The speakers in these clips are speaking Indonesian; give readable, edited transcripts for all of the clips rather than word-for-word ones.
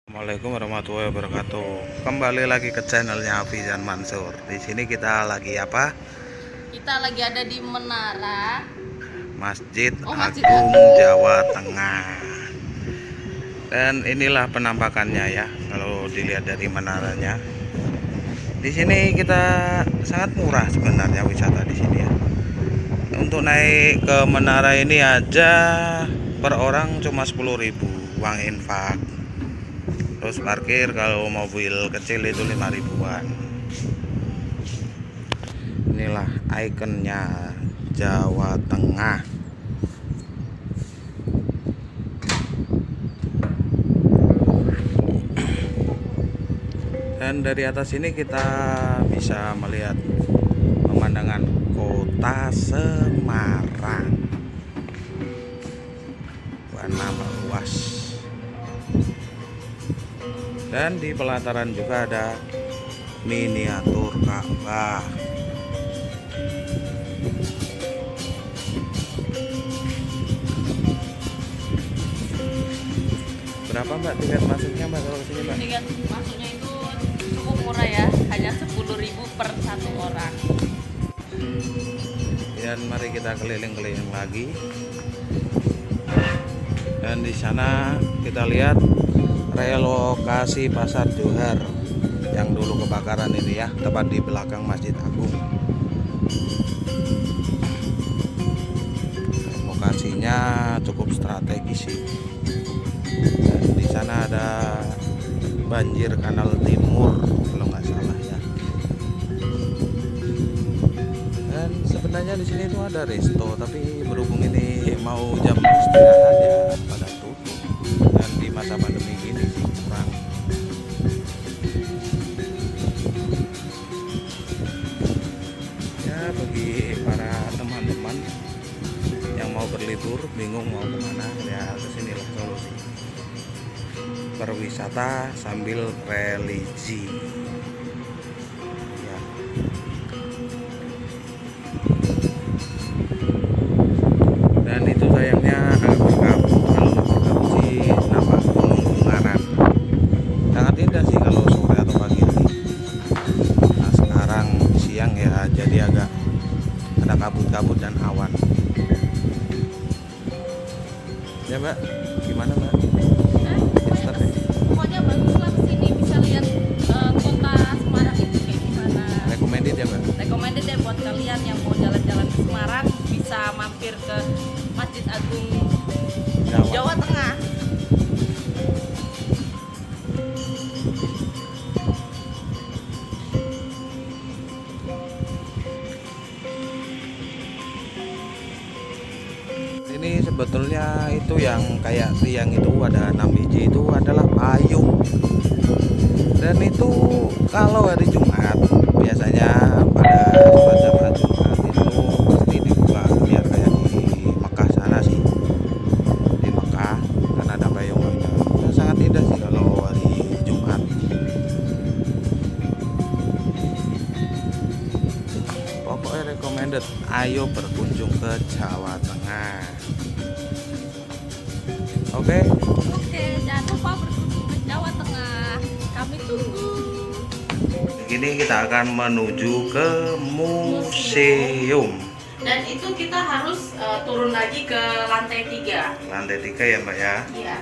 Assalamualaikum warahmatullahi wabarakatuh. Kembali lagi ke channelnya Hafizan Mansur. Di sini kita lagi apa? Kita lagi ada di Menara Masjid Masjid Agung Agung. Jawa Tengah. Dan inilah penampakannya ya. Kalau dilihat dari menaranya. Di sini kita sangat murah sebenarnya wisata di sini ya. Untuk naik ke menara ini aja per orang cuma 10.000 uang infak. Terus parkir kalau mobil kecil itu 5.000-an. Inilah ikonnya Jawa Tengah. Dan dari atas ini kita bisa melihat pemandangan kota Semarang. Warna meluas. Dan di pelataran juga ada miniatur Ka'bah. Berapa Mbak tiket masuknya Mbak kalau kesini Mbak? Tiket masuknya itu cukup murah ya, hanya 10.000 per satu orang. Dan mari kita keliling-keliling lagi. Dan di sana kita lihat relokasi Pasar Johar yang dulu kebakaran ini ya, tepat di belakang Masjid Agung. Lokasinya cukup strategis sih. Dan di sana ada banjir kanal timur kalau nggak salah ya. Dan sebenarnya di sini tuh ada resto, tapi berhubung ini mau jam istirahat ya pada tutup. Dan di masa pandemi gini sih kurang. Ya bagi para teman-teman yang mau berlibur bingung mau kemana ya kesinilah solusi. Berwisata sambil religi. Ya. Dan itu sayangnya agak berkabut. Kalau nggak berkabut sih nampak gunung Ungaran. Sangat indah sih kalau sore atau pagi hari. Nah sekarang siang ya jadi agak ada kabut-kabut dan awan. Ya Mbak, gimana Mbak? Pokoknya bagus lah kesini, bisa lihat kota Semarang itu kayak gimana. Recommended ya Mbak? Recommended deh buat kalian yang mau jalan-jalan ke Semarang, bisa mampir ke Masjid Agung Jawa Tengah. Ini sebetulnya itu yang kayak tiang itu ada 6 biji itu adalah payung. Dan itu kalau hari Jumat biasanya pada sholat jamaah Jumat itu pasti dibuka biar kayak di Mekah sana sih. Di Mekah kan ada payung-payungnya. Nah, sangat indah sih kalau hari Jumat. Pokoknya recommended, ayo berkunjung ke Jawa Tengah. Oke. Oke, jangan lupa berkunjung ke Jawa Tengah. Kami tunggu. Ini kita akan menuju ke museum. Dan itu kita harus turun lagi ke lantai 3. Lantai 3 ya Mbak ya. Iya.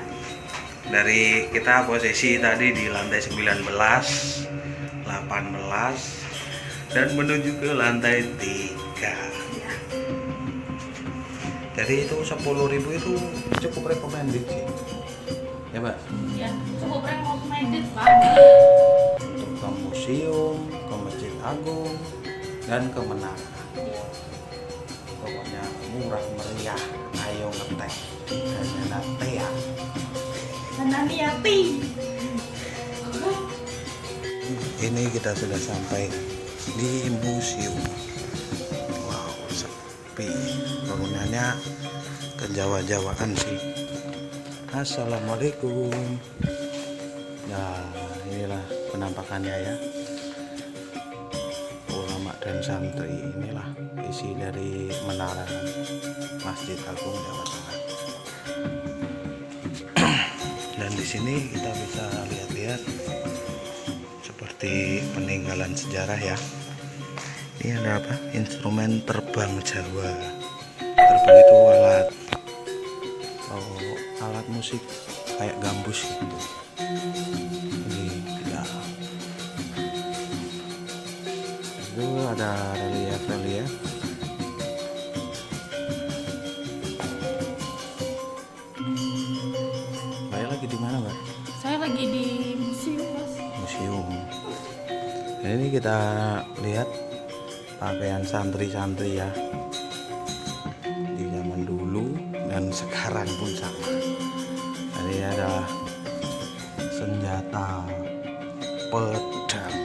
Dari kita posisi tadi di lantai 19, 18 dan menuju ke lantai 3. Iya. Jadi itu 10.000 itu cukup recommended sih. Ya Mbak. Ya, cukup recommended banget. Untuk ke museum, ke Masjid Agung dan ke menara. Pokoknya murah meriah. Ayo ngetek. Hanya ya. Menaniati. Ini kita sudah sampai di museum. Wow, sepi. Bangunannya kejawa-jawaan sih. Assalamualaikum. Nah, inilah penampakannya ya. Ulama dan santri, inilah isi dari menara Masjid Agung Jawa Tengah. Dan di sini kita bisa lihat lihat seperti peninggalan sejarah ya. Ini ada apa? Instrumen terbang Jawa. Terbang itu alat musik kayak gambus gitu. Ini ya. Itu ada relief. Mbak lagi di mana, Mbak? Saya lagi di museum, Mas. Museum. Dan ini kita lihat pakaian santri-santri ya, di zaman dulu dan sekarang pun sama. Ini ada senjata pedang.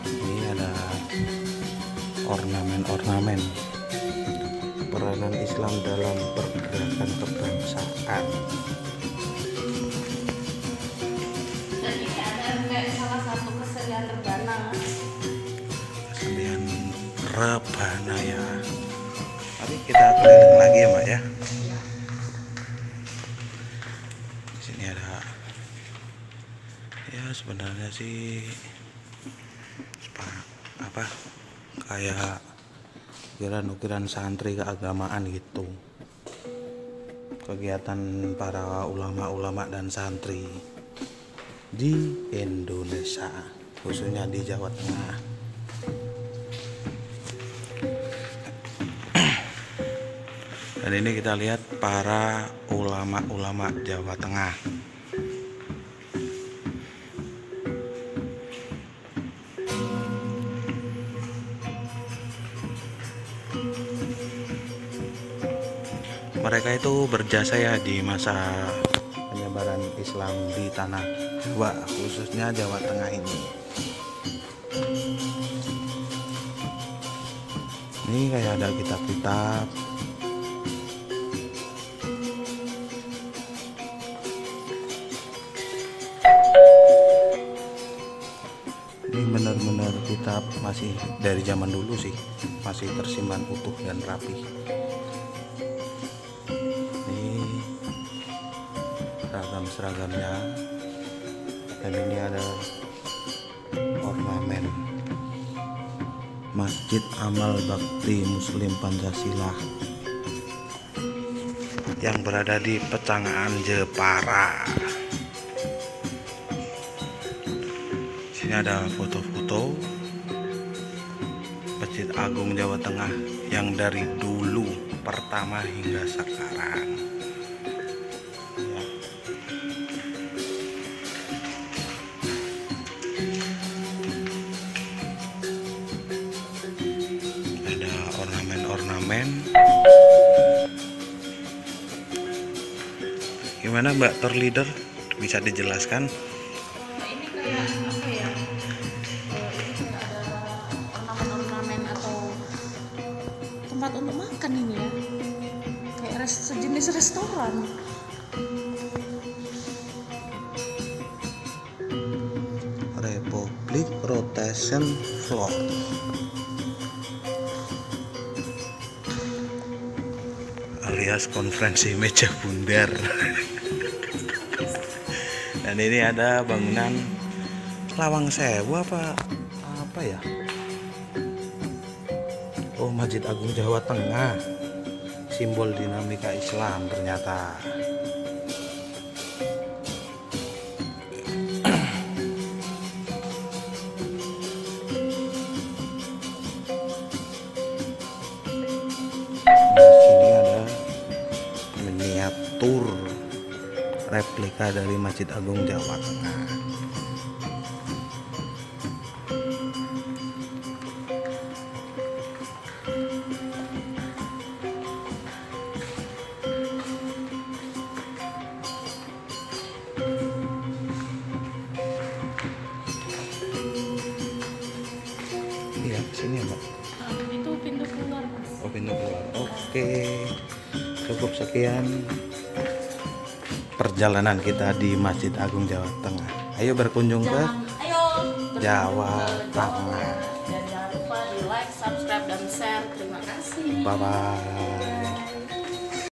Ini ada ornamen-ornamen peranan Islam dalam pergerakan kebangsaan. Dan ini ada kayak salah satu kesenian rebana. Kesenian rebana ya. Tapi kita keliling lagi ya, Mbak ya. Di sini ada ya, sebenarnya sih apa kayak ukiran-ukiran santri keagamaan gitu, kegiatan para ulama-ulama dan santri di Indonesia, khususnya di Jawa Tengah. Dan ini kita lihat para ulama-ulama Jawa Tengah. Mereka itu berjasa ya di masa penyebaran Islam di tanah Jawa, khususnya Jawa Tengah ini. Ini kayak ada kitab-kitab. Ini benar-benar kitab masih dari zaman dulu sih, masih tersimpan utuh dan rapi. Seragamnya, dan ini ada ornamen Masjid Amal Bakti Muslim Pancasila yang berada di Pecangaan Jepara. Sini ada foto-foto Masjid Agung Jawa Tengah yang dari dulu pertama hingga sekarang. Gimana Mbak Tour Leader, bisa dijelaskan? Nah, ini kayak apa ya? Ini juga ada ornamen-ornamen atau tempat untuk makan ini ya. Kayak sejenis restoran. Republic Rotation Floor. Alias konferensi meja bundar. Dan ini ada bangunan Lawang Sewu apa ya? Oh, Masjid Agung Jawa Tengah, simbol dinamika Islam ternyata. Miniatur replika dari Masjid Agung Jawa Tengah. Iya, sini ya, Mbak. Itu pintu keluar, Mas. Oh, pintu keluar. Oke. Cukup sekian perjalanan kita di Masjid Agung Jawa Tengah. Ayo berkunjung ke Jawa Tengah. Dan jangan lupa di like, subscribe, dan share. Terima kasih. Bye bye.